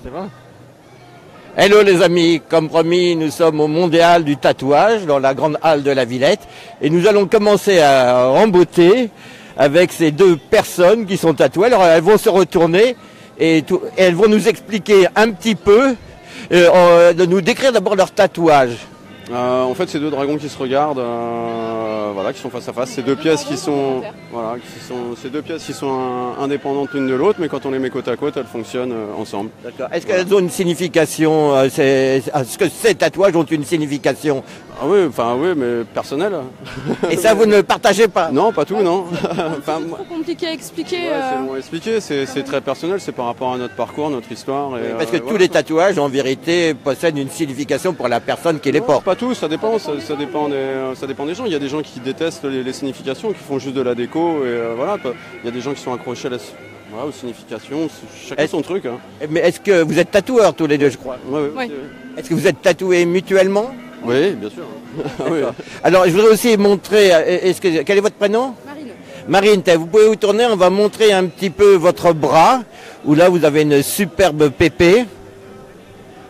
C'est vrai. Hello les amis, comme promis, nous sommes au Mondial du tatouage dans la grande halle de la Villette et nous allons commencer à remboter avec ces deux personnes qui sont tatouées. Alors elles vont se retourner et elles vont nous expliquer un petit peu, de nous décrire d'abord leur tatouage. En fait, c'est deux dragons qui se regardent, voilà, qui sont face à face. C'est deux pièces qui sont, voilà, c'est deux pièces qui sont indépendantes l'une de l'autre, mais quand on les met côte à côte, elles fonctionnent ensemble. D'accord. Est-ce qu'elles ont une signification est-ce que ces tatouages ont une signification? Ah oui, enfin oui, mais personnelle. Et ça, vous ne le partagez pas? Non, pas tout, non. Enfin, c'est trop compliqué à expliquer. Ouais, c'est long à expliquer. C'est très personnel. C'est par rapport à notre parcours, notre histoire. Et, parce que tous les tatouages, en vérité, possèdent une signification pour la personne qui les porte. Pas tous, ça dépend des gens. Il y a des gens qui détestent les significations, qui font juste de la déco. Et voilà, il y a des gens qui sont accrochés aux significations. Chacun son truc. Hein. Mais est-ce que vous êtes tatoueurs tous les deux, je crois? Oui. Est-ce que vous êtes tatoués mutuellement? Oui, bien sûr. Oui. Alors, je voudrais aussi montrer. Quel est votre prénom? Marine. Marine, vous pouvez vous tourner, on va montrer un petit peu votre bras, où là vous avez une superbe pépée.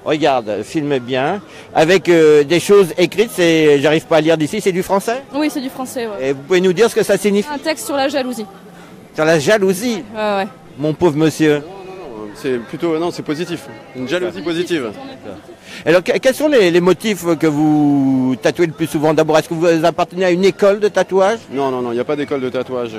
Regarde, filmez bien. Avec des choses écrites, j'arrive pas à lire d'ici, c'est du français? Oui, c'est du français. Ouais. Et vous pouvez nous dire ce que ça signifie? Un texte sur la jalousie. Sur la jalousie? Ouais. Mon pauvre monsieur. Non, c'est plutôt, non, c'est positif. Une jalousie positive. Alors, quels sont les motifs que vous tatouez le plus souvent? D'abord, est-ce que vous appartenez à une école de tatouage? Non, il n'y a pas d'école de tatouage.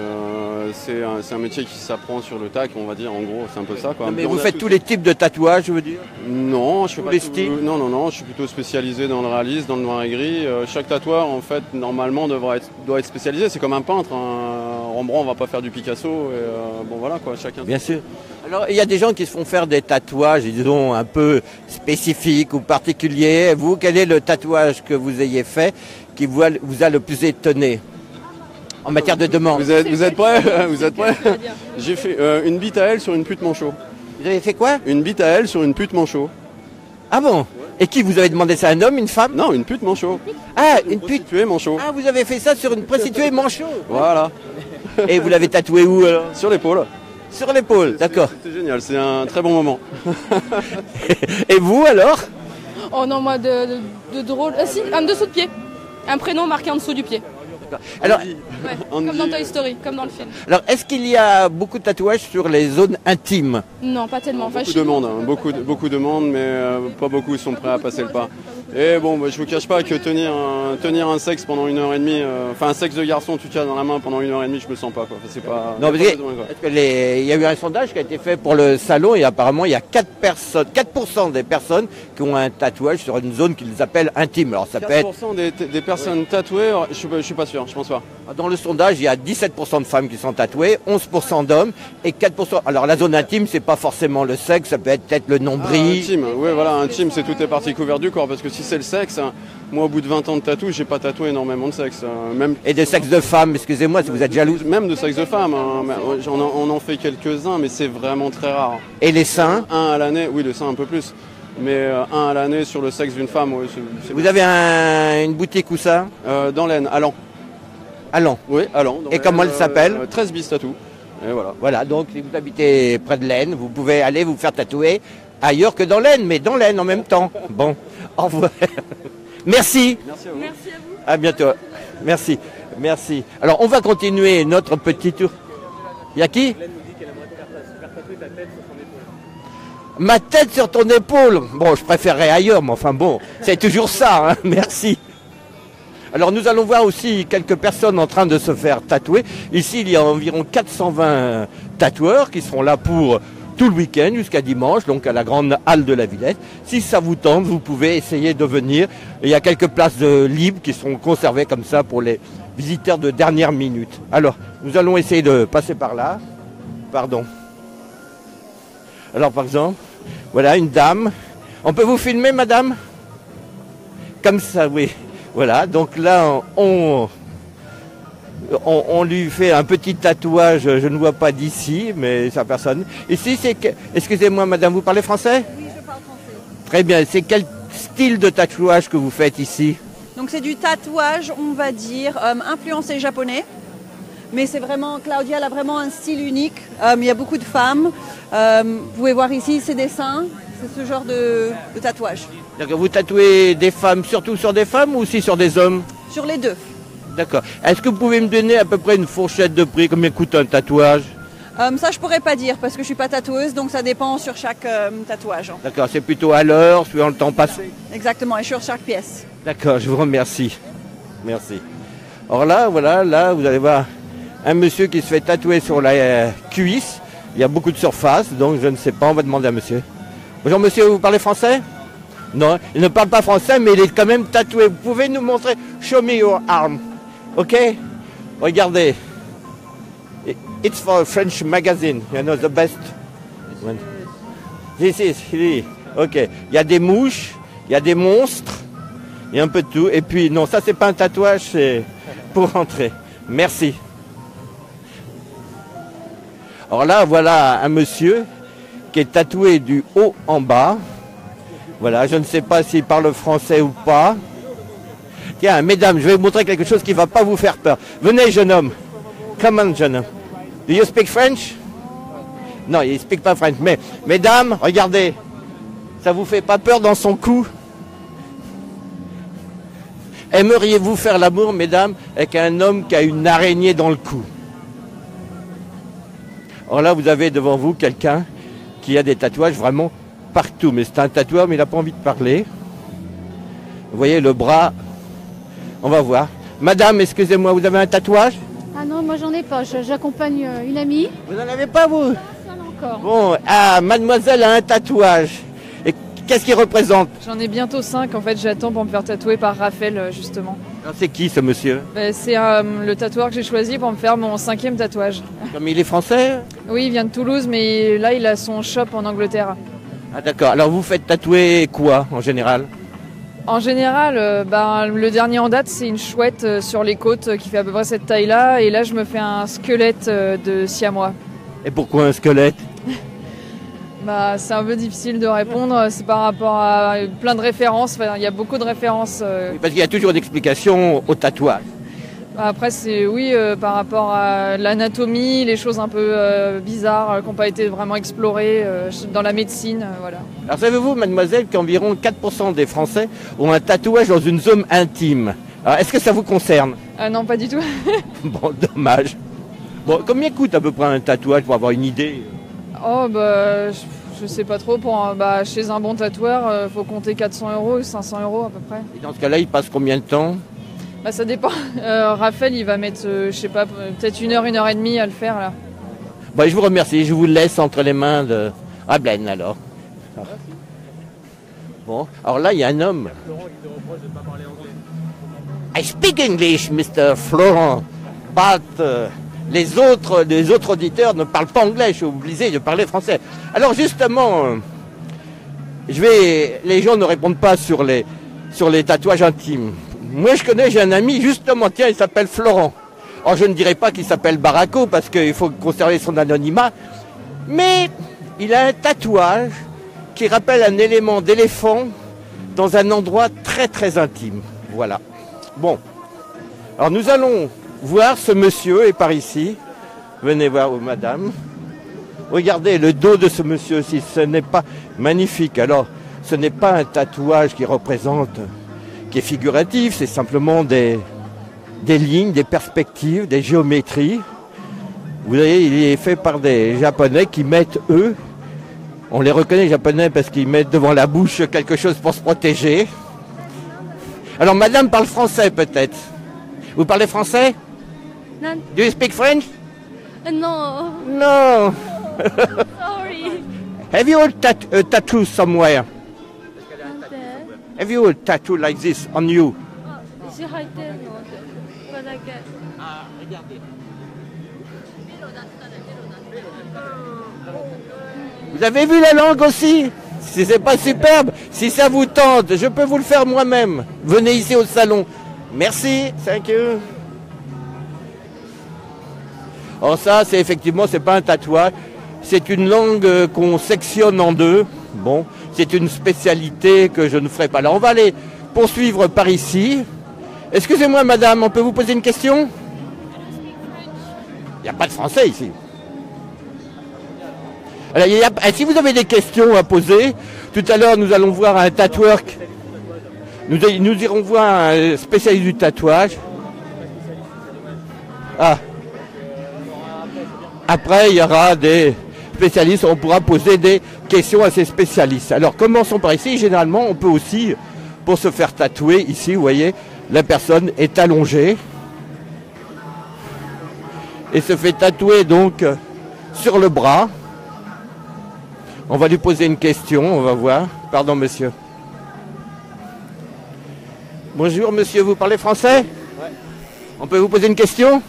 C'est un métier qui s'apprend sur le tac, on va dire, en gros, c'est un peu ça. Quoi. Non, mais vous faites tous les types de tatouages, je veux dire? Non, je fais pas les styles? Non, je suis plutôt spécialisé dans le réalisme, dans le noir et gris. Chaque tatoueur, en fait, normalement, doit être spécialisé. C'est comme un peintre. Rembrandt, on va pas faire du Picasso. Et, bon, voilà, quoi, chacun. Bien sûr. Alors, il y a des gens qui se font faire des tatouages, disons, un peu spécifiques ou particuliers. Vous, quel est le tatouage que vous ayez fait qui vous a le plus étonné en matière de demande? Vous êtes prêts? Vous êtes prêts? J'ai fait une bite à elle sur une pute manchot. Vous avez fait quoi? Une bite à elle sur une pute manchot. Ah bon? Et qui vous avez demandé ça? Un homme, une femme? Non, une pute manchot. Ah, une pute? Prostituée manchot. Ah, vous avez fait ça sur une prostituée manchot? Voilà. Et vous l'avez tatoué où alors? Sur l'épaule. Sur l'épaule, d'accord. C'était génial, c'est un très bon moment. Et vous alors? Oh non, moi de drôle. Ah si, un dessous de pied. Un prénom marqué en dessous du pied. Alors, Ouais, comme dans Toy Story, comme dans le film. alors est-ce qu'il y a beaucoup de tatouages sur les zones intimes? Non, pas tellement. Enfin, Beaucoup de monde, beaucoup de monde, mais pas beaucoup sont prêts à passer le pas. Et bon, je vous cache pas que tenir un sexe pendant 1h30, enfin un sexe de garçon en tout cas dans la main pendant 1h30, je me sens pas quoi. C'est pas. Non, parce il y a eu un sondage qui a été fait pour le salon et apparemment il y a 4% des personnes qui ont un tatouage sur une zone qu'ils appellent intime. Alors ça peut être. 4% des personnes tatouées, je suis pas sûr, je pense pas. Dans le sondage, il y a 17% de femmes qui sont tatouées, 11% d'hommes et 4%. Alors la zone intime, c'est pas forcément le sexe, ça peut être peut-être le nombril. Intime, oui voilà, intime c'est toutes les parties couvertes du corps parce que si c'est le sexe, moi au bout de 20 ans de tatou, j'ai pas tatoué énormément de sexe. Même Et de sexe de femme, excusez-moi si vous êtes jalouse. Même de sexe de femme, on en fait quelques-uns mais c'est vraiment très rare. Et les seins? Un à l'année, oui le sein un peu plus, mais un à l'année sur le sexe d'une femme, oui, c'est Vous avez une boutique où ça? dans l'Aisne, à Lens. À Lens. Oui, à Lens. Et comment elle s'appelle? 13 bis tatou. Et voilà. Voilà, donc si vous habitez près de l'Aisne, vous pouvez aller vous faire tatouer ailleurs que dans l'Aisne, mais dans l'Aisne en même temps. Bon, au revoir. Merci. Merci à vous. Merci à vous. À bientôt. Merci. Merci. Alors, on va continuer notre petit tour. Il y a qui? Ma tête sur ton épaule. Bon, je préférerais ailleurs, mais enfin bon, c'est toujours ça, hein. Merci. Alors nous allons voir aussi quelques personnes en train de se faire tatouer. Ici, il y a environ 420 tatoueurs qui seront là pour tout le week-end jusqu'à dimanche, donc à la grande halle de la Villette. Si ça vous tente, vous pouvez essayer de venir. Il y a quelques places libres qui seront conservées comme ça pour les visiteurs de dernière minute. Alors, nous allons essayer de passer par là. Pardon. Alors, par exemple, voilà une dame. On peut vous filmer, madame? Comme ça, oui. Voilà, donc là, on lui fait un petit tatouage, je ne vois pas d'ici, mais ça personne. Ici, excusez-moi madame, vous parlez français? Oui, je parle français. Très bien, c'est quel style de tatouage que vous faites ici? Donc c'est du tatouage, on va dire, influencé japonais. Mais c'est vraiment, Claudia elle a vraiment un style unique. Il y a beaucoup de femmes. Vous pouvez voir ici ses dessins. c'est ce genre de tatouage. D'accord, vous tatouez des femmes, surtout sur des femmes ou aussi sur des hommes? Sur les deux. D'accord. Est-ce que vous pouvez me donner à peu près une fourchette de prix? Combien coûte un tatouage? Ça, je pourrais pas dire parce que je suis pas tatoueuse, donc ça dépend sur chaque tatouage. D'accord, c'est plutôt à l'heure, suivant le temps passé. Exactement, et sur chaque pièce. D'accord, je vous remercie. Merci. Alors là, voilà, là, vous allez voir un monsieur qui se fait tatouer sur la cuisse. Il y a beaucoup de surface, donc je ne sais pas, on va demander à monsieur. Bonjour monsieur, vous parlez français? Non, il ne parle pas français, mais il est quand même tatoué. Vous pouvez nous montrer? Show me your arm. Ok? Regardez. It's for a French magazine, you know, the best one. This is, ok. Il y a des mouches, il y a des monstres, il y a un peu de tout. Et puis, non, ça c'est pas un tatouage, c'est pour rentrer. Merci. Alors là, voilà un monsieur qui est tatoué du haut en bas. Voilà, je ne sais pas s'il parle français ou pas. Tiens, mesdames, je vais vous montrer quelque chose qui ne va pas vous faire peur. Venez, jeune homme. Come on, jeune homme. Do you speak French? Non, il ne speak pas French. Mais, mesdames, regardez. Ça vous fait pas peur dans son cou? Aimeriez-vous faire l'amour, mesdames, avec un homme qui a une araignée dans le cou? Alors là, vous avez devant vous quelqu'un qui a des tatouages vraiment partout. Mais c'est un tatoueur, mais il n'a pas envie de parler. Vous voyez le bras. On va voir. Madame, excusez-moi, vous avez un tatouage? Ah non, moi j'en ai pas. J'accompagne une amie. Vous n'en avez pas, vous? Pas encore. Bon, ah, mademoiselle a un tatouage. Et qu'est-ce qu'il représente? J'en ai bientôt 5. En fait, j'attends pour me faire tatouer par Raphaël, justement. Alors, c'est qui, ce monsieur? C'est le tatoueur que j'ai choisi pour me faire mon 5e tatouage. Comme il est français? Oui, il vient de Toulouse, mais là, il a son shop en Angleterre. Ah, d'accord. Alors, vous faites tatouer quoi, en général? En général, le dernier en date, c'est une chouette sur les côtes qui fait à peu près cette taille-là. Et là, je me fais un squelette de siamois. Et pourquoi un squelette? C'est un peu difficile de répondre. C'est par rapport à plein de références. Enfin, il y a beaucoup de références. Oui, parce qu'il y a toujours une explication au tatouage. Après, c'est par rapport à l'anatomie, les choses un peu bizarres qui n'ont pas été vraiment explorées dans la médecine. Voilà. Alors savez-vous, mademoiselle, qu'environ 4% des Français ont un tatouage dans une zone intime? Alors, est-ce que ça vous concerne? Ah non, pas du tout. Bon, dommage. Bon, combien coûte à peu près un tatouage pour avoir une idée? Oh, je sais pas trop. Chez un bon tatoueur, faut compter 400 € ou 500 € à peu près. Et dans ce cas-là, il passe combien de temps? Ça dépend. Raphaël, il va mettre, je sais pas, peut-être 1 heure, 1 heure et demie à le faire là. Bon, je vous remercie. Je vous laisse entre les mains de Rabelaine alors. Bon, alors là, il y a un homme. I speak English, Mr. Florent. But les autres auditeurs ne parlent pas anglais. Je suis obligé de parler français. Alors justement, les gens ne répondent pas sur les tatouages intimes. Moi, j'ai un ami, justement, tiens, il s'appelle Florent. Alors, je ne dirais pas qu'il s'appelle Baraco, parce qu'il faut conserver son anonymat. Mais il a un tatouage qui rappelle un élément d'éléphant dans un endroit très, très intime. Voilà. Bon. Alors, nous allons voir ce monsieur, et par ici. Venez voir, madame. Regardez le dos de ce monsieur aussi. Ce n'est pas magnifique. Alors, ce n'est pas un tatouage qui est figuratif, c'est simplement des lignes, des perspectives, des géométries. Vous voyez, il est fait par des Japonais qui mettent, eux, on les reconnaît les Japonais parce qu'ils mettent devant la bouche quelque chose pour se protéger. Alors madame parle français peut-être. Vous parlez français? Non. Do you speak French? Non. No. Sorry. Have you a tattoo somewhere? Have you a tattoo like this on you? Ah, regardez. Vous avez vu la langue aussi? Si c'est pas superbe, si ça vous tente, je peux vous le faire moi-même. Venez ici au salon. Merci, thank you. Alors ça, c'est effectivement, c'est pas un tatouage. C'est une langue qu'on sectionne en deux. Bon, c'est une spécialité que je ne ferai pas. Alors on va aller poursuivre par ici. Excusez-moi madame, on peut vous poser une question? Il n'y a pas de français ici. Alors, si vous avez des questions à poser, Tout à l'heure, nous allons voir un tatoueur. Nous irons voir un spécialiste du tatouage. Ah. Après, il y aura des spécialistes, on pourra poser des questions à ces spécialistes. Alors, commençons par ici. Généralement, on peut aussi, pour se faire tatouer, ici, vous voyez, la personne est allongée et se fait tatouer donc sur le bras. On va lui poser une question, on va voir. Pardon, monsieur. Bonjour, monsieur, vous parlez français? Ouais. On peut vous poser une question?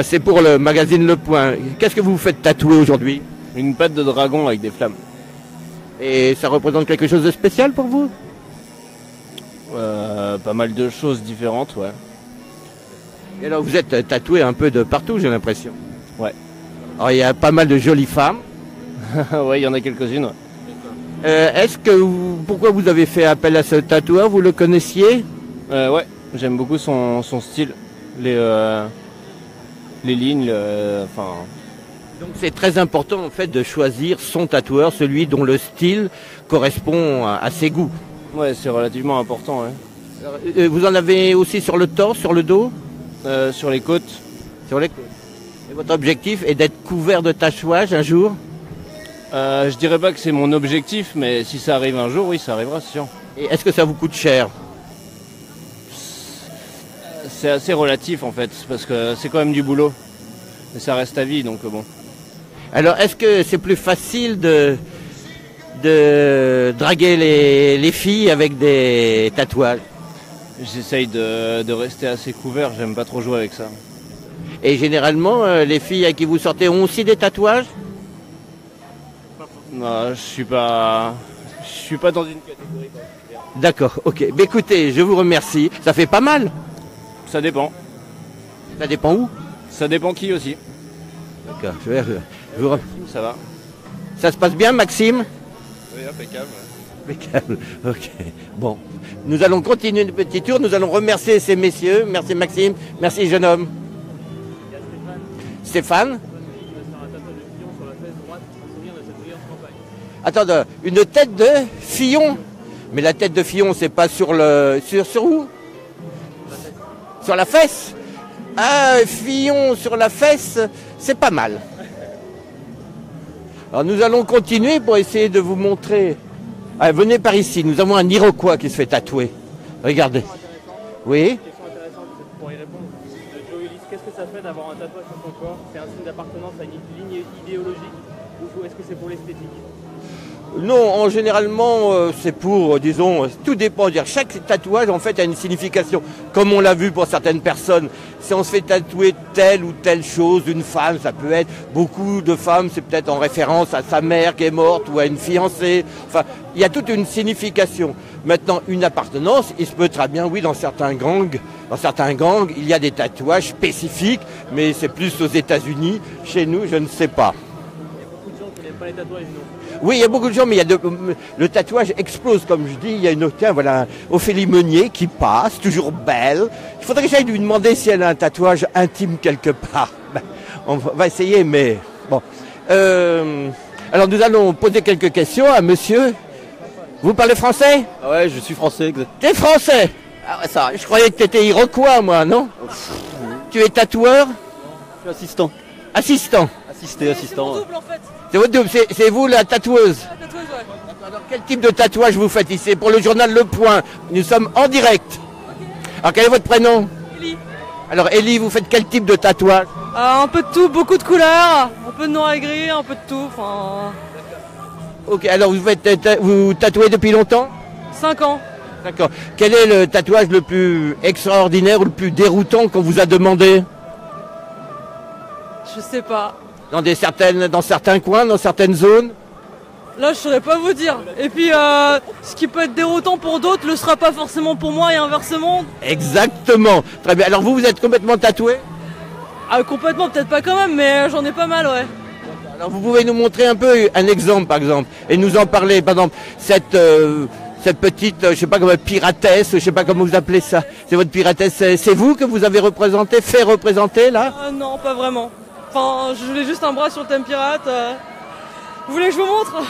C'est pour le magazine Le Point. Qu'est-ce que vous faites tatouer aujourd'hui? Une patte de dragon avec des flammes. Et ça représente quelque chose de spécial pour vous? Pas mal de choses différentes, ouais. Et alors vous êtes tatoué un peu de partout, j'ai l'impression. Ouais. Alors il y a pas mal de jolies femmes. Ouais, il y en a quelques-unes. Ouais. Pourquoi vous avez fait appel à ce tatoueur? Vous le connaissiez? Ouais, j'aime beaucoup son style. Les lignes, enfin... Donc c'est très important en fait de choisir son tatoueur, celui dont le style correspond à ses goûts. Ouais, c'est relativement important, ouais. Alors, vous en avez aussi sur le torse, sur le dos? Sur les côtes. Sur les côtes. Et votre objectif est d'être couvert de tatouages un jour? Je dirais pas que c'est mon objectif, mais si ça arrive un jour, oui, ça arrivera, c'est sûr. Et est-ce que ça vous coûte cher? C'est assez relatif en fait, parce que c'est quand même du boulot. Et ça reste à vie, donc bon. Alors, est-ce que c'est plus facile de draguer les filles avec des tatouages? J'essaye de rester assez couvert, j'aime pas trop jouer avec ça. Et généralement, les filles à qui vous sortez ont aussi des tatouages? Non, je suis pas dans une catégorie particulière. D'accord, ok. Mais écoutez, je vous remercie. Ça fait pas mal? Ça dépend. Ça dépend où? Ça dépend qui aussi. D'accord, Ça va. Ça se passe bien, Maxime? Oui, impeccable. Impeccable, ok. Bon, nous allons continuer une petite tour. Nous allons remercier ces messieurs. Merci Maxime, merci jeune homme. Stéphane? Attends, une tête de Fillon? Mais la tête de Fillon, c'est pas sur le... Sur où? Sur la fesse? Ah, Fillon sur la fesse, c'est pas mal. Alors nous allons continuer pour essayer de vous montrer. Ah, venez par ici, nous avons un Iroquois qui se fait tatouer. Regardez. Oui? Question intéressante pour y répondre. Joe Ulysse, qu'est-ce que ça fait d'avoir un tatouage sur son corps? C'est un signe d'appartenance à une ligne idéologique ou est-ce que c'est pour l'esthétique? Non, généralement, c'est pour, disons, tout dépend. Chaque tatouage, en fait, a une signification. Comme on l'a vu pour certaines personnes, si on se fait tatouer telle ou telle chose, une femme, ça peut être, beaucoup de femmes, c'est peut-être en référence à sa mère qui est morte ou à une fiancée. Enfin, il y a toute une signification. Maintenant, une appartenance, il se peut très bien, oui, dans certains gangs, il y a des tatouages spécifiques, mais c'est plus aux États-Unis. Chez nous, je ne sais pas. Il y a beaucoup de gens qui n'aiment pas les tatouages, non? Oui, il y a beaucoup de gens, mais le tatouage explose, comme je dis. Il y a voilà, Ophélie Meunier qui passe, toujours belle. Il faudrait que j'aille lui demander si elle a un tatouage intime quelque part. Ben, on va essayer, mais bon. Alors nous allons poser quelques questions à monsieur. Vous parlez français? Ah ouais, je suis français. T'es français? Ah ouais, ça, je croyais que t'étais iroquois, moi, non? Tu es tatoueur? Je suis assistant. Assistant? Assistant. C'est double en fait. C'est votre double, c'est vous la tatoueuse? La tatouage, ouais. Alors quel type de tatouage vous faites ici? Pour le journal Le Point, nous sommes en direct. Alors quel est votre prénom? Ellie. Alors Ellie, vous faites quel type de tatouage? Un peu de tout, beaucoup de couleurs, un peu de noir et gris, un peu de tout. Enfin... Ok, alors vous tatouez depuis longtemps? 5 ans. D'accord. Quel est le tatouage le plus extraordinaire ou le plus déroutant qu'on vous a demandé? Je sais pas. Dans certains coins, dans certaines zones? Là, je saurais pas vous dire. Et puis, ce qui peut être déroutant pour d'autres le sera pas forcément pour moi et inversement. Exactement. Très bien. Alors vous êtes complètement tatoué? Ah, complètement, peut-être pas quand même, mais j'en ai pas mal, ouais. Alors vous pouvez nous montrer un peu un exemple, par exemple, et nous en parler. Par exemple, cette petite, je sais pas comment, piratesse, je sais pas comment vous appelez ça. C'est votre piratesse, c'est vous que vous avez fait représenter là? Non, pas vraiment. Enfin, je voulais juste un bras sur le thème pirate. Vous voulez que je vous montre?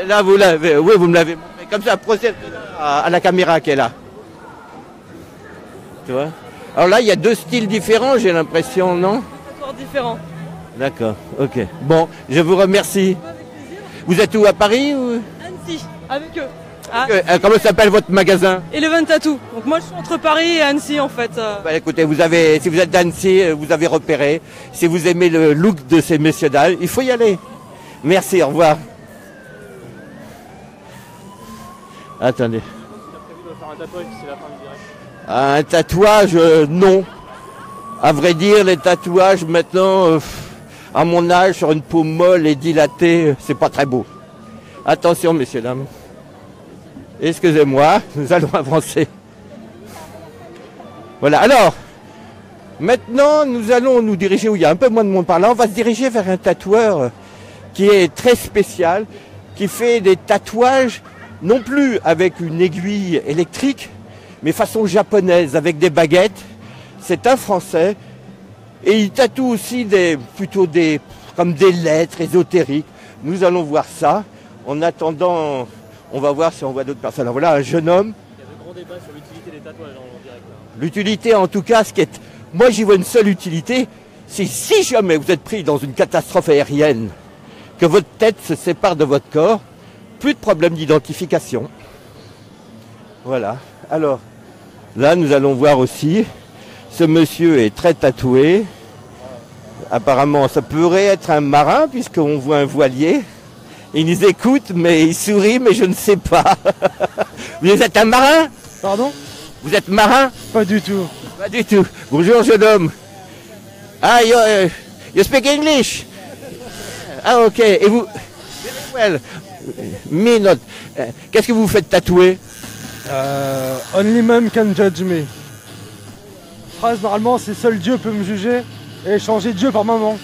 Là, vous l'avez, oui, vous me l'avez montré. Comme ça, procède à la caméra qui est là. Tu vois? Alors là, il y a deux styles différents, j'ai l'impression, non? Tatoueurs différents. D'accord, ok. Bon, je vous remercie. Vous êtes où, à Paris ou... Annecy, avec eux. Ah. Comment s'appelle votre magasin? Eleven Tattoo. Donc moi je suis entre Paris et Annecy en fait. Bah, écoutez, si vous êtes d'Annecy, vous avez repéré. Si vous aimez le look de ces messieurs-dames, il faut y aller. Merci, au revoir. Attendez. Un tatouage, non. À vrai dire, les tatouages maintenant, à mon âge, sur une peau molle et dilatée, c'est pas très beau. Attention, messieurs, dames. Excusez-moi, nous allons avancer. Voilà, alors, maintenant, nous allons nous diriger où il y a un peu moins de monde par là. On va se diriger vers un tatoueur qui est très spécial, qui fait des tatouages, non plus avec une aiguille électrique, mais façon japonaise, avec des baguettes. C'est un Français, et il tatoue aussi comme des lettres ésotériques. Nous allons voir ça. En attendant, on va voir si on voit d'autres personnes. Alors voilà un jeune homme. Il y a de grands débats sur l'utilité des tatouages en direct. L'utilité, en tout cas, moi j'y vois une seule utilité, c'est si jamais vous êtes pris dans une catastrophe aérienne, que votre tête se sépare de votre corps, plus de problème d'identification. Voilà. Alors, là, nous allons voir aussi, ce monsieur est très tatoué. Apparemment, ça pourrait être un marin, puisqu'on voit un voilier. Il nous écoute, mais il sourit, mais je ne sais pas. Vous êtes un marin? Pardon? Vous êtes marin? Pas du tout. Pas du tout. Bonjour, jeune homme. Ah, you speak English? Ah, ok. Et vous? Well, me not. Qu'est-ce que vous faites tatouer? Only man can judge me. Phrase, normalement, c'est seul Dieu peut me juger et changer Dieu par maman.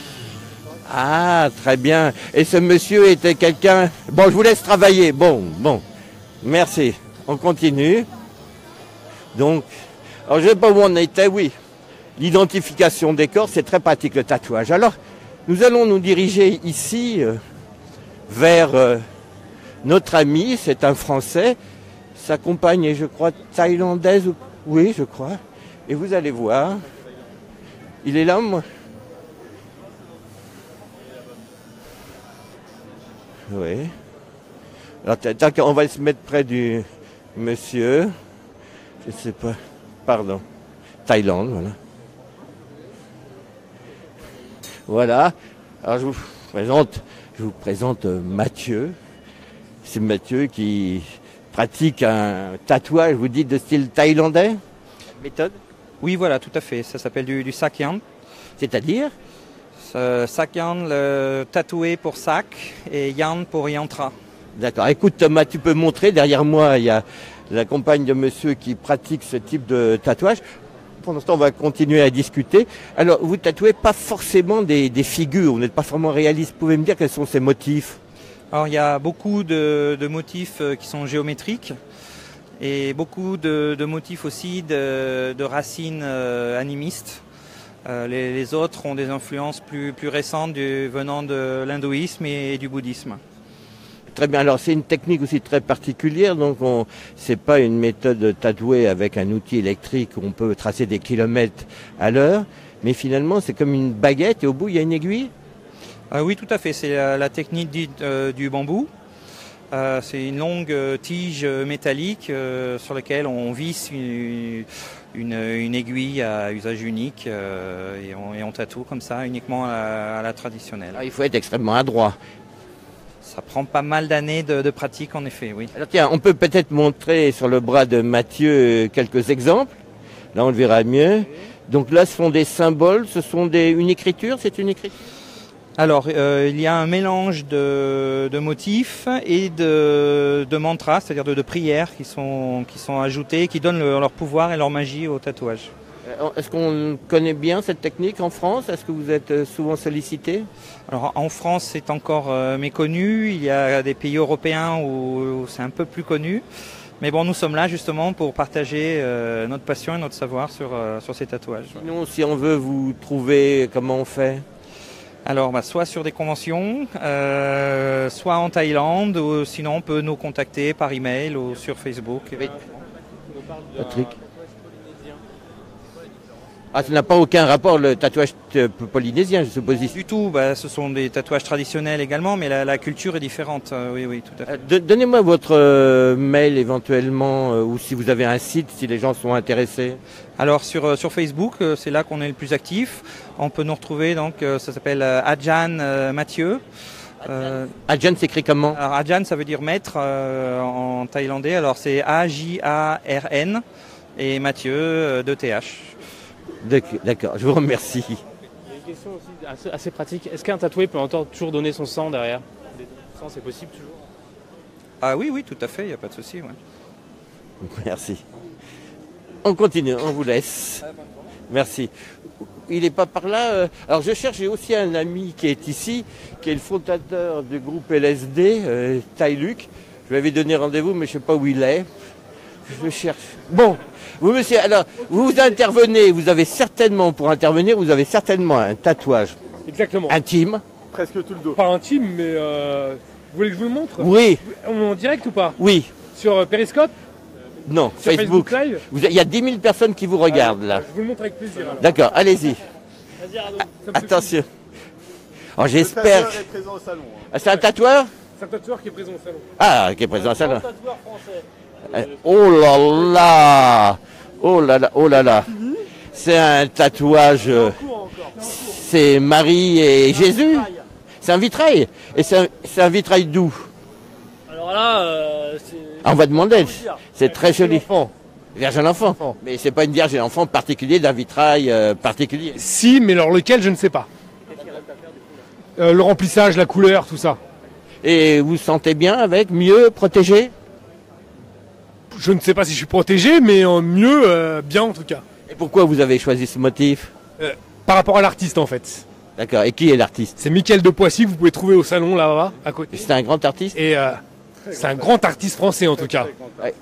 Ah, très bien. Et ce monsieur était quelqu'un... Bon, je vous laisse travailler. Bon. Merci. On continue. Donc, alors je ne sais pas où on était, oui. L'identification des corps, c'est très pratique, le tatouage. Alors, nous allons nous diriger ici vers notre ami, c'est un Français. Sa compagne est, je crois, thaïlandaise. Oui, je crois. Et vous allez voir. Il est là, moi. Oui. Alors, on va se mettre près du monsieur. Je ne sais pas. Pardon. Thaïlande, voilà. Voilà. Alors, je vous présente Mathieu. C'est Mathieu qui pratique un tatouage, vous dites, de style thaïlandais? Méthode? Oui, voilà, tout à fait. Ça s'appelle du sakyan. C'est-à-dire? Sakyan, le tatoué pour sac et yan pour yantra. D'accord. Écoute Thomas, tu peux montrer, derrière moi il y a la compagne de monsieur qui pratique ce type de tatouage. Pendant ce temps, on va continuer à discuter. Alors, vous tatouez pas forcément des figures, vous n'êtes pas vraiment réaliste. Vous pouvez me dire quels sont ces motifs? Alors, il y a beaucoup de motifs qui sont géométriques et beaucoup de motifs aussi de racines animistes. Les autres ont des influences plus récentes venant de l'hindouisme et du bouddhisme. Très bien, alors c'est une technique aussi très particulière, donc c'est pas une méthode de tatouer avec un outil électrique où on peut tracer des kilomètres à l'heure, mais finalement c'est comme une baguette et au bout il y a une aiguille? Oui, tout à fait, c'est la technique dite du bambou. C'est une longue tige métallique sur laquelle on visse une aiguille à usage unique et on tatoue comme ça uniquement à la traditionnelle. Alors, il faut être extrêmement adroit. Ça prend pas mal d'années de pratique en effet, oui. Alors tiens, on peut peut-être montrer sur le bras de Mathieu quelques exemples. Là on le verra mieux. Donc là ce sont des symboles, ce sont une écriture, c'est une écriture? Alors, il y a un mélange de motifs et de mantras, c'est-à-dire de prières qui sont ajoutées, qui donnent leur pouvoir et leur magie au tatouage. Est-ce qu'on connaît bien cette technique en France? Est-ce que vous êtes souvent sollicité? Alors, en France, c'est encore méconnu. Il y a des pays européens où c'est un peu plus connu. Mais bon, nous sommes là justement pour partager notre passion et notre savoir sur ces tatouages. Sinon, si on veut vous trouver, comment on fait? Alors, soit sur des conventions, soit en Thaïlande, ou sinon on peut nous contacter par email ou sur Facebook. Patrick. Ah, ça n'a pas aucun rapport, le tatouage polynésien, je suppose. Du tout, ce sont des tatouages traditionnels également, mais la culture est différente. Oui, tout à fait. Donnez-moi votre mail éventuellement, ou si vous avez un site, si les gens sont intéressés. Alors sur Facebook, c'est là qu'on est le plus actif. On peut nous retrouver, donc ça s'appelle Adjan Mathieu. Adjan s'écrit comment? Alors Adjan, ça veut dire maître en thaïlandais. Alors c'est A-J-A-R-N et Mathieu, 2-T-H. D'accord, je vous remercie. Il y a une question aussi assez pratique. Est-ce qu'un tatoué peut toujours donner son sang derrière? Le sang, c'est possible toujours? Ah oui, tout à fait, il n'y a pas de souci. Ouais. Merci. On continue, on vous laisse. Merci. Il n'est pas par là. Alors je cherche, j'ai aussi un ami qui est ici, qui est le fondateur du groupe LSD, Thaï Luc. Je lui avais donné rendez-vous, mais je ne sais pas où il est. Je cherche. Bon, vous monsieur, alors, vous intervenez, vous avez certainement, pour intervenir, vous avez certainement un tatouage. Exactement. Intime. Presque tout le dos. Pas intime, mais vous voulez que je vous le montre? Oui. En direct ou pas? Oui. Sur Periscope? Non, sur Facebook Live. Il y a 10 000 personnes qui vous regardent là. Je vous le montre avec plaisir. D'accord, allez-y. Vas-y, Arnaud. Attention. Alors j'espère. Le tatoueur est présent au salon. Ah, c'est un tatoueur? C'est un tatoueur qui est présent au salon. Ah, qui est présent au salon. Un tatoueur français. Oh là là! Oh là là, oh là là! C'est un tatouage. C'est Marie et Jésus. C'est un vitrail. Et c'est un vitrail d'où? Alors là, on va demander. C'est très joli. Vierge à l'enfant. Mais c'est pas une vierge à l'enfant particulier d'un vitrail particulier. Si, mais alors lequel, je ne sais pas. Le remplissage, la couleur, tout ça. Et vous sentez bien avec? Mieux protégé? Je ne sais pas si je suis protégé, mais mieux, bien en tout cas. Et pourquoi vous avez choisi ce motif? Par rapport à l'artiste en fait. D'accord, et qui est l'artiste? C'est Mickaël de Poissy que vous pouvez trouver au salon là-bas, à côté. C'est un grand artiste? Et c'est un grand artiste français en tout cas. Ouais.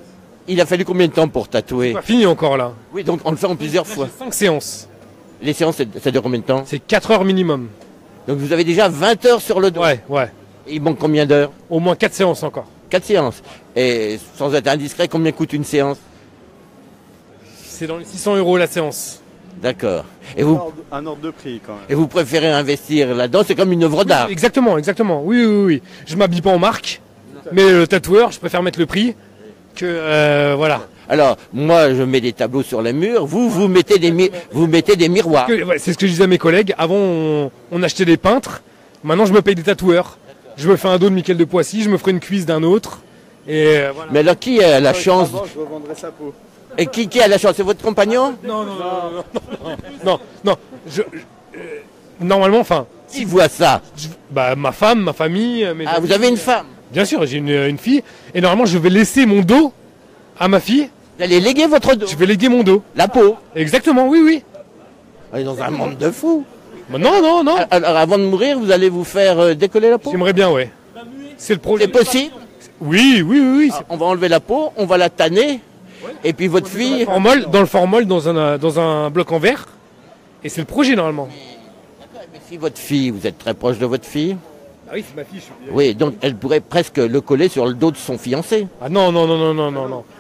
Il a fallu combien de temps pour tatouer? C'est pas fini encore là. Oui, donc on le fait en plusieurs fois. 5 séances. Les séances, ça dure combien de temps? C'est 4 heures minimum. Donc vous avez déjà 20 heures sur le dos? Ouais. Et il manque combien d'heures? Au moins 4 séances encore. 4 séances. Et sans être indiscret, combien coûte une séance? C'est dans les 600 € la séance. D'accord. Et vous, un ordre de prix quand même. Et vous préférez investir là-dedans? C'est comme une œuvre d'art. Exactement. Oui. Je m'habille pas en marque, mais le tatoueur, je préfère mettre le prix que voilà. Alors, moi, je mets des tableaux sur les murs. Vous mettez des miroirs. C'est ce que je disais à mes collègues. Avant, on achetait des peintres. Maintenant, je me paye des tatoueurs. Je me fais un dos de Mickaël de Poissy, je me ferai une cuisse d'un autre. Et voilà. Mais alors, qui a la chance? Je revendrai sa peau. Et qui a la chance? C'est votre compagnon? Non. Normalement, enfin. Qui voit ça? Ma femme, ma famille. Mes amis. Vous avez une femme? Bien sûr, j'ai une fille. Et normalement, je vais laisser mon dos à ma fille. Vous allez léguer votre dos? Je vais léguer mon dos. La peau? Exactement, oui. On est dans un monde de fous. Non. Alors, avant de mourir, vous allez vous faire décoller la peau? J'aimerais bien, ouais. C'est le projet. C'est possible? Oui. On va enlever la peau, on va la tanner. Et puis votre fille... Dans le formol, dans un bloc en verre. Et c'est le projet normalement. Mais si votre fille, vous êtes très proche de votre fille? Ah oui, c'est ma fille. Oui, donc elle pourrait presque le coller sur le dos de son fiancé. Ah non.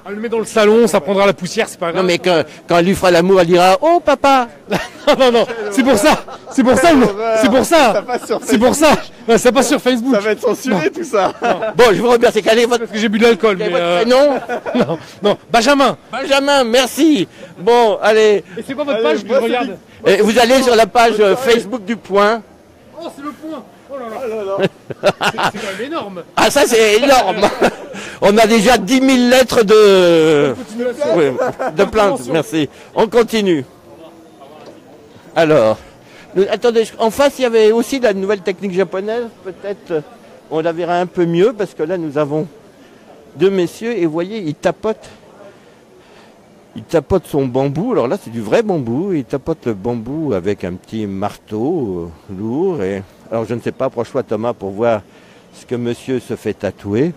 Elle le met dans le salon, ça prendra la poussière, c'est pas grave. Non mais quand elle lui fera l'amour, elle dira « Oh papa !» Non, c'est pour ça. Ça passe sur Facebook. Ça va être censuré tout ça. Bon, je vous remercie. Quel est votre... Parce que j'ai bu de l'alcool. Mais votre prénom? Non, Benjamin, merci. Bon, allez. Et c'est quoi votre page que je regarde? Et vous allez sur la page Facebook du Point. Oh, c'est le Point. Oh là. C'est quand même énorme. Ah, ça c'est énorme. On a déjà 10 000 lettres de plainte. Merci. On continue. Alors, attendez, en face, il y avait aussi la nouvelle technique japonaise. Peut-être on la verra un peu mieux parce que là, nous avons deux messieurs et vous voyez, ils tapotent. Il tapote son bambou. Alors là, c'est du vrai bambou. Il tapote le bambou avec un petit marteau lourd. Alors, je ne sais pas, approche-toi Thomas pour voir ce que monsieur se fait tatouer.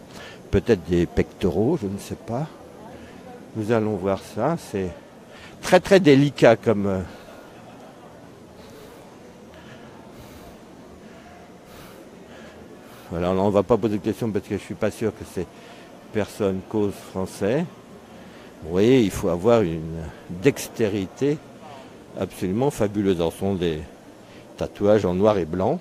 Peut-être des pectoraux, je ne sais pas. Nous allons voir ça. C'est très très délicat comme... Voilà, on ne va pas poser de questions parce que je ne suis pas sûr que ces personnes causent français. Vous voyez, il faut avoir une dextérité absolument fabuleuse. Ce sont des tatouages en noir et blanc.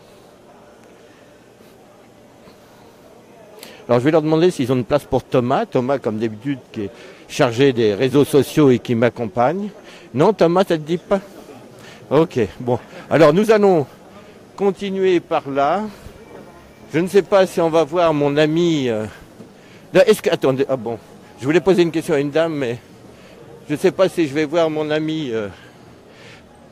Alors je vais leur demander s'ils ont une place pour Thomas. Thomas, comme d'habitude, qui est chargé des réseaux sociaux et qui m'accompagne. Non, Thomas, ça ne te dit pas? Ok, bon. Alors nous allons continuer par là. Je ne sais pas si on va voir mon ami... Est-ce que... Attendez, ah bon. Je voulais poser une question à une dame, mais je ne sais pas si je vais voir mon ami...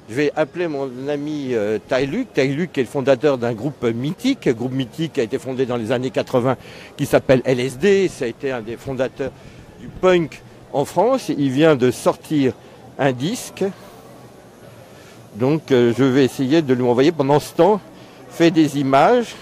Je vais appeler mon ami Taïluc. Taïluc est le fondateur d'un groupe mythique. Un groupe mythique qui a été fondé dans les années 80 qui s'appelle LSD. Ça a été un des fondateurs du punk en France. Il vient de sortir un disque. Donc je vais essayer de lui envoyer pendant ce temps. Fait des images.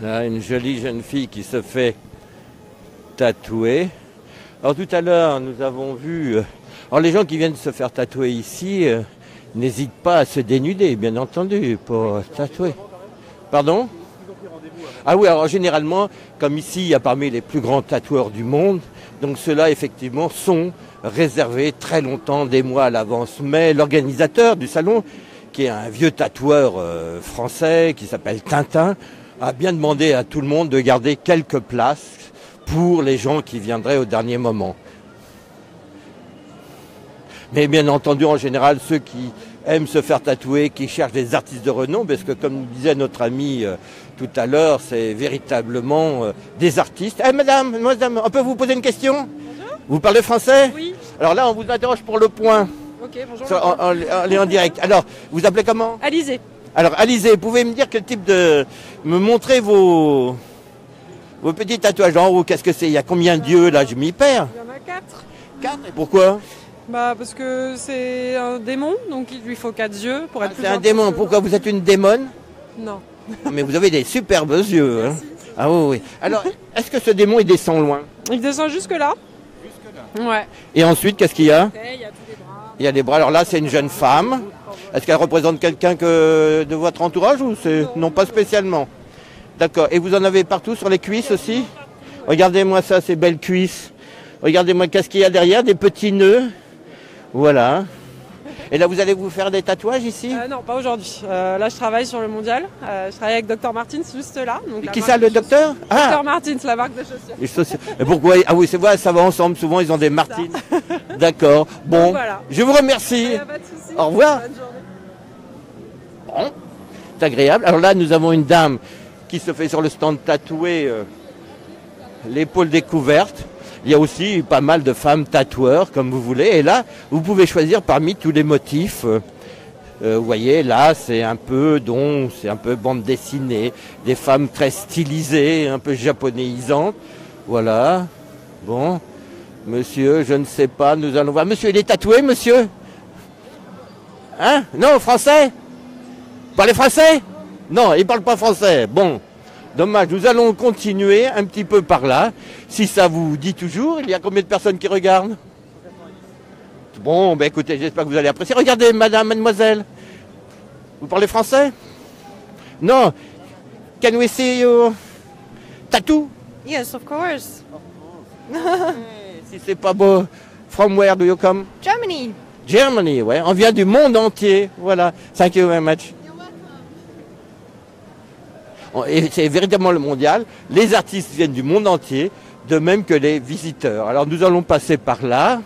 Là, une jolie jeune fille qui se fait tatouer. Alors tout à l'heure, nous avons vu... Alors les gens qui viennent se faire tatouer ici n'hésitent pas à se dénuder, bien entendu, pour tatouer. Pardon? Ah oui, alors généralement, comme ici, il y a parmi les plus grands tatoueurs du monde, donc ceux-là, effectivement, sont réservés très longtemps, des mois à l'avance. Mais l'organisateur du salon, qui est un vieux tatoueur français, qui s'appelle Tintin, a bien demandé à tout le monde de garder quelques places pour les gens qui viendraient au dernier moment. Mais bien entendu, en général, ceux qui aiment se faire tatouer, qui cherchent des artistes de renom, parce que comme nous disait notre ami tout à l'heure, c'est véritablement des artistes. Eh madame, on peut vous poser une question? Bonjour. Vous parlez français? Oui. Alors là, on vous interroge pour Le Point. Ok, bonjour. On est en direct. Alors, vous appelez comment? Alizé. Alors, Alizé, vous pouvez me dire quel type de... me montrer vos petits tatouages en haut, qu'est-ce que c'est? Il y a combien d'yeux là? Je m'y perds. Il y en a 4. 4? Et pourquoi? Bah parce que c'est un démon, donc il lui faut 4 yeux pour être plus... C'est un démon, pourquoi vous êtes une démone? Non. Mais vous avez des superbes yeux. Hein. Ah oui, oui. Alors, est-ce que ce démon, il descend loin? Il descend jusque là. Jusque là. Ouais. Et ensuite, qu'est-ce qu'il y a? Il y a tous les bras. Il y a des bras. Alors là, c'est une jeune femme. Est-ce qu'elle représente quelqu'un de votre entourage ou c'est... Non, pas spécialement. D'accord. Et vous en avez partout sur les cuisses aussi? Regardez-moi ça, ces belles cuisses. Regardez-moi, qu'est-ce qu'il y a derrière? Des petits nœuds. Voilà. Et là, vous allez vous faire des tatouages ici? Non, pas aujourd'hui. Là, je travaille sur le mondial. Je travaille avec Dr Martins juste là. Donc qui ça, le docteur? Dr Martins, la marque de chaussures. Les chaussures. Et pourquoi? Ah oui, c'est vrai, ça va ensemble. Souvent, ils ont des Martins. D'accord. Bon, voilà. Je vous remercie. Pas de soucis. Au revoir. Bonne journée. Bon, c'est agréable. Alors là, nous avons une dame qui se fait sur le stand tatouer l'épaule découverte. Il y a aussi pas mal de femmes tatoueurs, comme vous voulez. Et là, vous pouvez choisir parmi tous les motifs. Vous voyez, là, c'est un peu bande dessinée. Des femmes très stylisées, un peu japonéisantes. Voilà. Bon. Monsieur, je ne sais pas, nous allons voir. Monsieur, il est tatoué, monsieur? Hein? Non, français? Vous parlez français? Non, il ne parle pas français. Bon. Dommage, nous allons continuer un petit peu par là. Si ça vous dit toujours, il y a combien de personnes qui regardent? Bon, ben écoutez, j'espère que vous allez apprécier. Regardez, madame, mademoiselle. Vous parlez français? Non. Can we see your tattoo? Yes, of course. Si c'est pas beau, from where do you come? Germany. Germany, ouais. On vient du monde entier. Voilà. Thank you very much. Et c'est véritablement le mondial. Les artistes viennent du monde entier, de même que les visiteurs. Alors nous allons passer par là.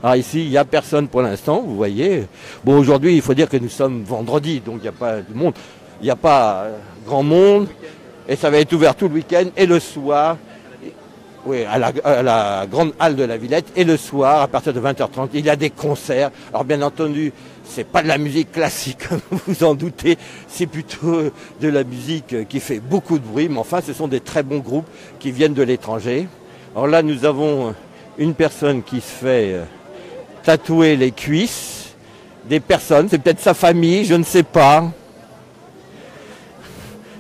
Alors ici, il n'y a personne pour l'instant, vous voyez. Bon, aujourd'hui, il faut dire que nous sommes vendredi, donc il n'y a pas de monde. Il n'y a pas grand monde. Et ça va être ouvert tout le week-end et le soir. Oui, à la grande halle de la Villette. Et le soir, à partir de 20h30, il y a des concerts. Alors bien entendu, c'est pas de la musique classique, comme vous en doutez. C'est plutôt de la musique qui fait beaucoup de bruit. Mais enfin, ce sont des très bons groupes qui viennent de l'étranger. Alors là, nous avons une personne qui se fait tatouer les cuisses. Des personnes, c'est peut-être sa famille, je ne sais pas.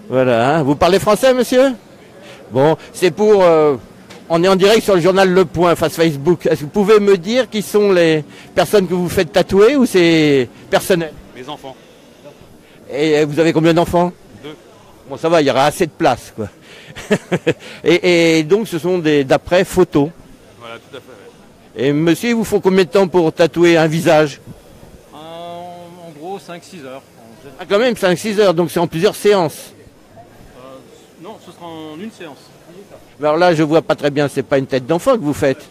Voilà. Hein. Vous parlez français, monsieur? Bon, c'est pour... on est en direct sur le journal Le Point, face Facebook. Est-ce que vous pouvez me dire qui sont les personnes que vous faites tatouer ou c'est personnel? Mes enfants. Et vous avez combien d'enfants? 2. Bon, ça va, il y aura assez de place, quoi. et donc, ce sont d'après photos. Voilà, tout à fait. Ouais. Et monsieur, il vous faut combien de temps pour tatouer un visage? En gros, 5-6 heures. Ah, quand même, 5-6 heures, donc c'est en plusieurs séances. Non, ce sera en une séance. Mais alors là, je vois pas très bien, c'est pas une tête d'enfant que vous faites.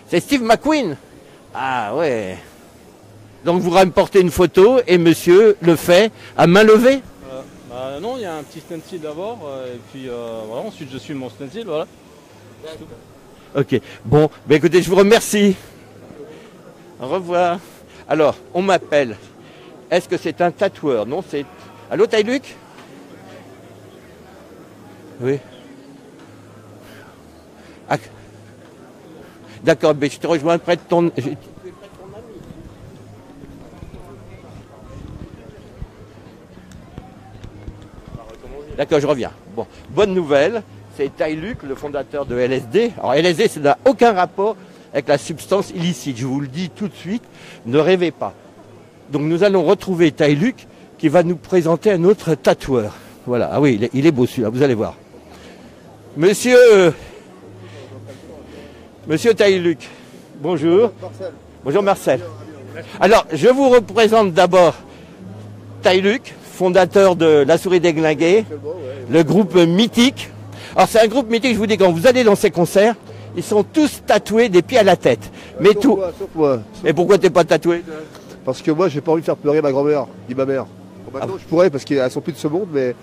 C'est Steve McQueen. Ah ouais. Donc vous rapportez une photo et monsieur le fait à main levée? Non, il y a un petit stencil d'abord, et puis voilà, ensuite je suis mon stencil, voilà. Ok, bon, ben écoutez, je vous remercie. Au revoir. Alors, on m'appelle. Est-ce que c'est un tatoueur? Non, c'est... Allô, Taïluc? Oui. Ah. D'accord, mais je te rejoins près de ton... D'accord, je reviens. Bon, bonne nouvelle, c'est Taïluc, le fondateur de LSD. Alors LSD, ça n'a aucun rapport avec la substance illicite, je vous le dis tout de suite, ne rêvez pas. Donc nous allons retrouver Taïluc qui va nous présenter un autre tatoueur. Voilà, ah oui, il est beau celui-là, vous allez voir. Monsieur Taïluc, bonjour. Marcel. Bonjour Marcel. Alors, je vous représente d'abord Taïluc, fondateur de La Souris Déglinguée, le groupe mythique. Alors c'est un groupe mythique, je vous dis, quand vous allez dans ces concerts, ils sont tous tatoués des pieds à la tête. Mais sauf tout. Moi, sauf moi. Et pourquoi t'es pas tatoué? Parce que moi, j'ai pas envie de faire pleurer ma grand-mère, dit ma mère. Bon, maintenant, je pourrais parce qu'elles sont plus de ce monde, mais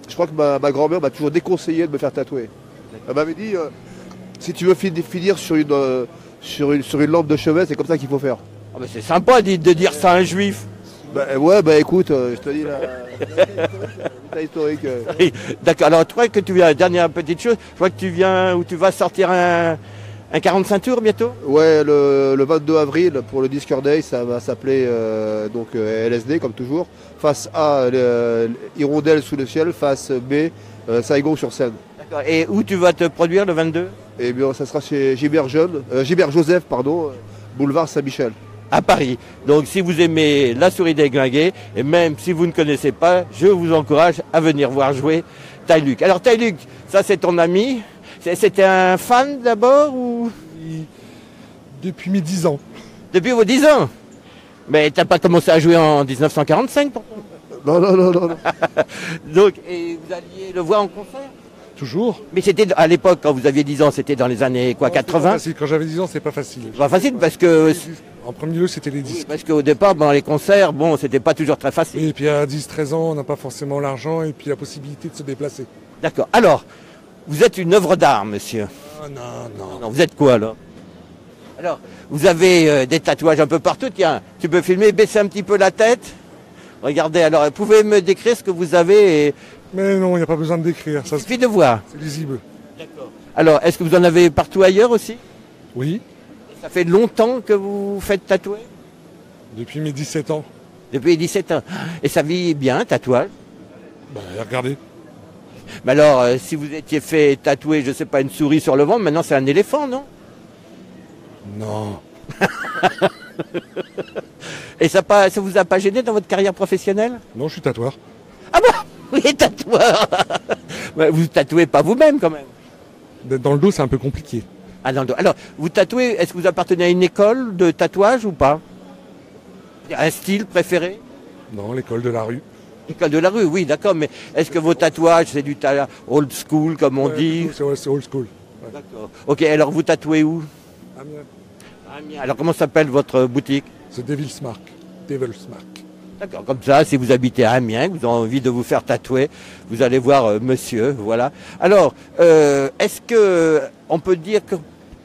je crois que ma grand-mère m'a toujours déconseillé de me faire tatouer. Elle m'avait dit, si tu veux finir sur une lampe de chevet, c'est comme ça qu'il faut faire. Ah bah c'est sympa de dire ça à un juif. Bah ouais, bah écoute, je te dis la historique. D'accord, alors toi que tu viens, dernière petite chose, je vois que tu viens, ou tu vas sortir un 45 tours bientôt? Ouais, le 22 avril pour le Discord Day, ça va s'appeler LSD comme toujours. Face A, Hirondelle sous le ciel, face B, Saigon sur scène. D'accord, et où tu vas te produire le 22? Eh bien, ça sera chez Gilbert Joseph, boulevard Saint-Michel. À Paris. Donc si vous aimez La Souris Déglinguée, et même si vous ne connaissez pas, je vous encourage à venir voir jouer Taïluc. Alors Taïluc, ça c'est ton ami. C'était un fan d'abord ou... Depuis mes 10 ans. Depuis vos 10 ans? Mais t'as pas commencé à jouer en 1945 pourquoi? Non. Donc, et vous alliez le voir en concert? Toujours. Mais c'était à l'époque, quand vous aviez 10 ans, c'était dans les années quoi, 80? Quand j'avais 10 ans, c'est pas facile. Pas facile parce que... En premier lieu, c'était les disques. Oui, parce qu'au départ, dans les concerts, bon, c'était pas toujours très facile. Et puis à 10-13 ans, on n'a pas forcément l'argent et puis la possibilité de se déplacer. D'accord. Alors, vous êtes une œuvre d'art, monsieur. Ah, non. Vous êtes quoi, alors? Alors, vous avez des tatouages un peu partout. Tiens, tu peux filmer, baisser un petit peu la tête. Regardez, alors, vous pouvez me décrire ce que vous avez Mais non, il n'y a pas besoin de décrire. Il suffit de voir. C'est lisible. D'accord. Alors, est-ce que vous en avez partout ailleurs aussi? Oui. Ça fait longtemps que vous faites tatouer? Depuis mes 17 ans. Depuis 17 ans. Et ça vit bien, tatouage? Regardez. Mais alors, si vous étiez fait tatouer, je sais pas, une souris sur le ventre, maintenant c'est un éléphant, non? Non. Et ça vous a pas gêné dans votre carrière professionnelle? Non, je suis tatoueur. Ah bon? Oui, tatoueur. Vous tatouez pas vous-même quand même? D'être dans le dos, c'est un peu compliqué. Ah, dans le dos. Alors, vous tatouez, est-ce que vous appartenez à une école de tatouage ou pas? Un style préféré? Non, l'école de la rue. L'école de la rue, oui, d'accord, mais est-ce que vos tatouages, c'est du old school, comme on dit? C'est old school. Ouais. D'accord. Ok, alors vous tatouez où? Amiens. Amiens. Alors, comment s'appelle votre boutique? The Devil's Mark. Devil's Mark. D'accord, comme ça, si vous habitez à Amiens, que vous avez envie de vous faire tatouer, vous allez voir monsieur, voilà. Alors, est-ce que on peut dire que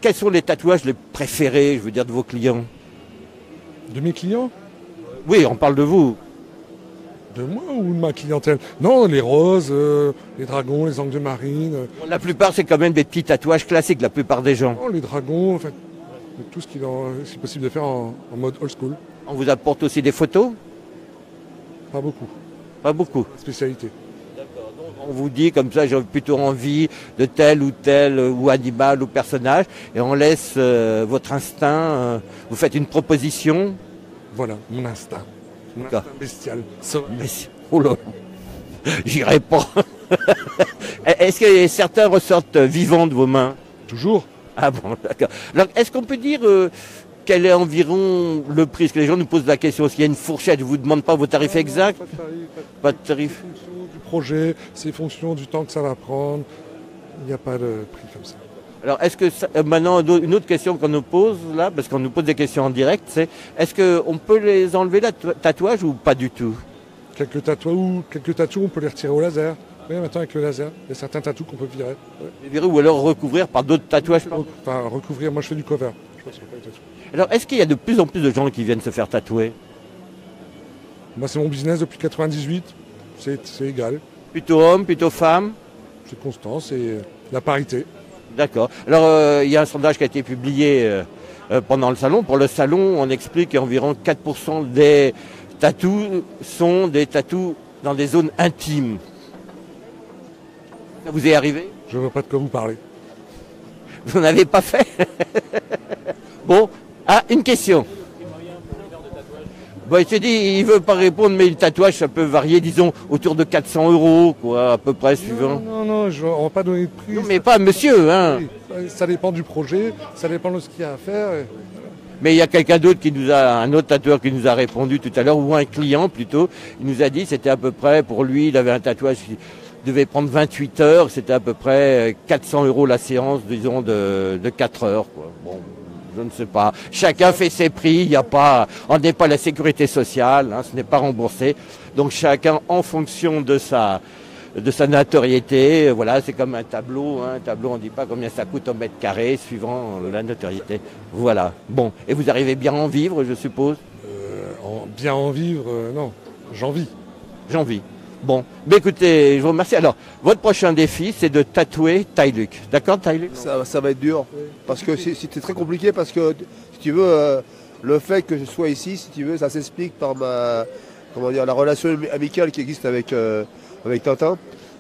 quels sont les tatouages les préférés, je veux dire, de vos clients? De mes clients? Oui, on parle de vous. De moi ou de ma clientèle? Non, les roses, les dragons, les angles de marine. La plupart, c'est quand même des petits tatouages classiques, la plupart des gens. Non, les dragons, en fait, tout ce qui est possible de faire en mode old school. On vous apporte aussi des photos? Pas beaucoup. Pas beaucoup. Spécialité. D'accord. Donc on vous dit comme ça, j'ai plutôt envie de tel ou animal ou personnage, et on laisse votre instinct. Vous faites une proposition. Voilà, mon instinct. Mon instinct bestial. Oh là, j'irai pas. Est-ce que certains ressortent vivants de vos mains? Toujours. Ah bon, d'accord. Alors, est-ce qu'on peut dire quel est environ le prix? Parce que les gens nous posent la question, s'il y a une fourchette, je ne vous demande pas vos tarifs exacts? Pas de tarif. C'est fonction du projet, c'est fonction du temps que ça va prendre. Il n'y a pas de prix comme ça. Alors, est-ce que maintenant, une autre question qu'on nous pose là, parce qu'on nous pose des questions en direct, c'est est-ce qu'on peut les enlever là, tatouage ou pas du tout? Quelques tatous, on peut les retirer au laser. Oui, maintenant avec le laser, il y a certains tatous qu'on peut virer. Ouais. Les virer ou alors recouvrir par d'autres tatouages? Enfin, recouvrir, moi je fais du cover. Je passe pas les tatous. Alors, est-ce qu'il y a de plus en plus de gens qui viennent se faire tatouer? Moi, c'est mon business depuis 98, c'est égal. Plutôt homme, plutôt femme? C'est constant, c'est la parité. D'accord. Alors, il y a un sondage qui a été publié pendant le salon. Pour le salon, on explique qu'environ 4% des tatous sont des tatous dans des zones intimes. Ça vous est arrivé? Je ne vois pas de quoi vous parlez. Vous n'en avez pas fait? Bon, une question. Bon, il s'est dit, il veut pas répondre, mais le tatouage, ça peut varier, disons, autour de 400 €, quoi, à peu près, suivant. Non, on ne va pas donner de prix. Non, mais pas monsieur, hein. Ça dépend du projet, ça dépend de ce qu'il y a à faire. Mais il y a quelqu'un d'autre un autre tatoueur qui nous a répondu tout à l'heure, ou un client plutôt, il nous a dit, c'était à peu près, pour lui, il avait un tatouage qui devait prendre 28 heures, c'était à peu près 400 € la séance, disons, de 4 heures, quoi. Bon. Je ne sais pas. Chacun fait ses prix. Il n'y a pas, on n'est pas la sécurité sociale. Hein, ce n'est pas remboursé. Donc chacun, en fonction de sa notoriété, voilà, c'est comme un tableau. Hein, un tableau, on ne dit pas combien ça coûte au mètre carré, suivant la notoriété. Voilà. Bon. Et vous arrivez bien à en vivre, je suppose? Bien en vivre, non. J'en vis. J'en vis. Bon, mais écoutez, je vous remercie. Alors, votre prochain défi, c'est de tatouer Taïluc. D'accord, Taïluc? Ça va être dur. Parce que c'était très compliqué, parce que, si tu veux, le fait que je sois ici, si tu veux, ça s'explique par la relation amicale qui existe avec Tintin.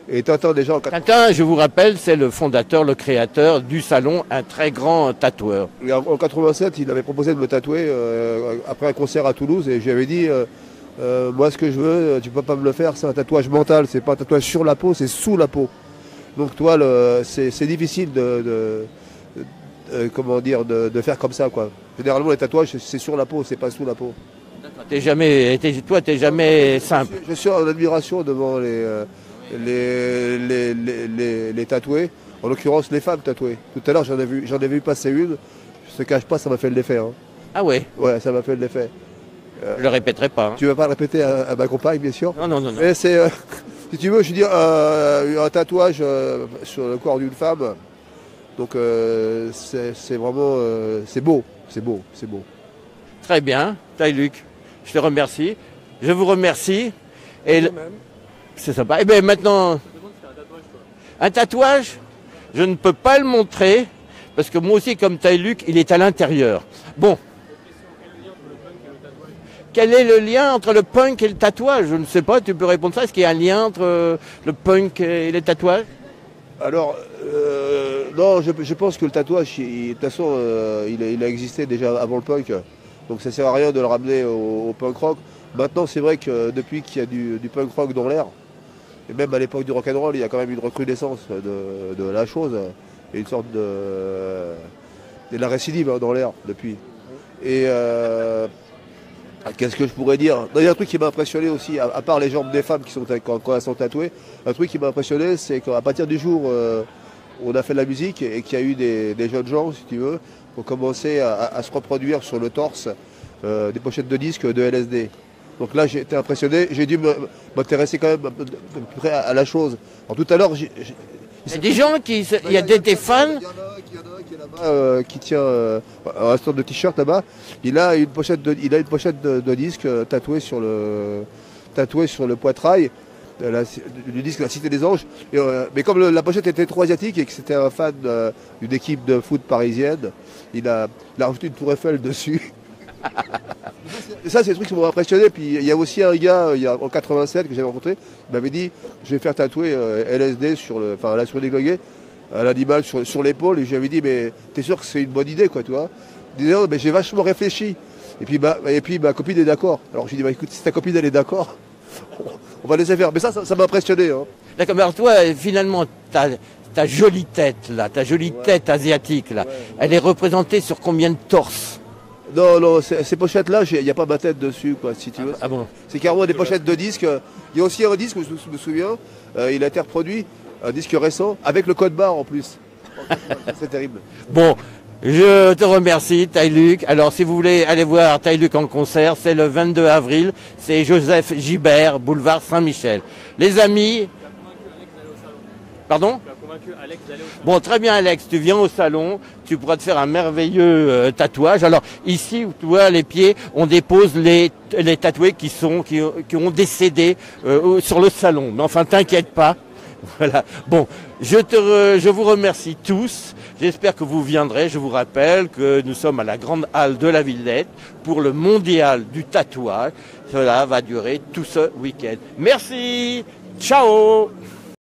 Et Tintin, déjà... Tintin, je vous rappelle, c'est le fondateur, le créateur du salon, un très grand tatoueur. En 87, il avait proposé de me tatouer après un concert à Toulouse, et je lui avais dit... moi, ce que je veux, tu peux pas me le faire, c'est un tatouage mental, c'est pas un tatouage sur la peau, c'est sous la peau. Donc toi, c'est difficile de faire comme ça, quoi. Généralement, les tatouages, c'est sur la peau, c'est pas sous la peau. T'es jamais simple. Je suis en admiration devant les tatoués, en l'occurrence les femmes tatouées. Tout à l'heure, j'en ai vu passer une, je te cache pas, ça m'a fait de l'effet. Hein. Ah ouais? Ouais, ça m'a fait de l'effet. Je le répéterai pas. Hein. Tu ne vas pas le répéter à ma compagne, bien sûr. Non. Mais c'est, si tu veux, je veux dire, un tatouage sur le corps d'une femme. Donc c'est vraiment, c'est beau. Très bien, Taïluc. Je te remercie. Je vous remercie. Et c'est sympa. Et bien maintenant, un tatouage, je ne peux pas le montrer parce que moi aussi, comme Taïluc, il est à l'intérieur. Bon. Quel est le lien entre le punk et le tatouage? Je ne sais pas, tu peux répondre ça. Est-ce qu'il y a un lien entre le punk et les tatouages? Alors, non, je pense que le tatouage, de toute façon, il a existé déjà avant le punk. Donc ça ne sert à rien de le ramener au punk rock. Maintenant, c'est vrai que depuis qu'il y a du punk rock dans l'air, et même à l'époque du rock'n'roll, il y a quand même une recrudescence de la chose. Il y a une sorte de la récidive dans l'air depuis. Et... qu'est-ce que je pourrais dire? Il y a un truc qui m'a impressionné aussi, à part les jambes des femmes quand elles sont tatouées, un truc qui m'a impressionné, c'est qu'à partir du jour où on a fait de la musique et qu'il y a eu des jeunes gens, si tu veux, qui ont commencé à se reproduire sur le torse des pochettes de disques de LSD. Donc là, j'ai été impressionné. J'ai dû m'intéresser quand même de plus près à la chose. Alors, tout à l'heure, il y a des gens qui... Il y a des fans. Il y en a un qui est là-bas, qui tient un stand de t-shirt là-bas. Il a une pochette de disque tatouée sur le poitrail. Du disque La Cité des Anges. Mais comme la pochette était trop asiatique et que c'était un fan d'une équipe de foot parisienne, il a rajouté une tour Eiffel dessus. Et ça, c'est des trucs qui m'ont impressionné. Puis il y a aussi un gars, en 87, que j'avais rencontré, il m'avait dit, je vais faire tatouer LSD sur la souris déglinguée, un animal sur l'épaule. Et je lui avais dit, mais t'es sûr que c'est une bonne idée, quoi, tu vois? Il disait, non, mais j'ai vachement réfléchi. Et puis ma copine est d'accord. Alors je lui ai dit, bah, écoute, si ta copine elle est d'accord, on va laisser faire. Mais ça m'a impressionné. Hein. D'accord, mais alors toi, finalement, ta jolie tête, là, ta jolie tête asiatique, là, elle est représentée sur combien de torses? Non, ces pochettes-là, il n'y a pas ma tête dessus, quoi, si tu veux. Ah bon? C'est carrément des pochettes de disques. Il y a aussi un disque, je me souviens, il a été reproduit, un disque récent, avec le code barre en plus. C'est terrible. Bon, je te remercie, Taïluc. Alors, si vous voulez aller voir Taïluc en concert, c'est le 22 avril. C'est Joseph Gibert, boulevard Saint-Michel. Les amis... Pardon? Bon, très bien, Alex, tu viens au salon, tu pourras te faire un merveilleux tatouage. Alors, ici, tu vois, les pieds, on dépose les tatoués qui ont décédé sur le salon. Mais enfin, t'inquiète pas. Voilà. Bon, je vous remercie tous. J'espère que vous viendrez. Je vous rappelle que nous sommes à la grande halle de la Villette pour le mondial du tatouage. Cela va durer tout ce week-end. Merci. Ciao.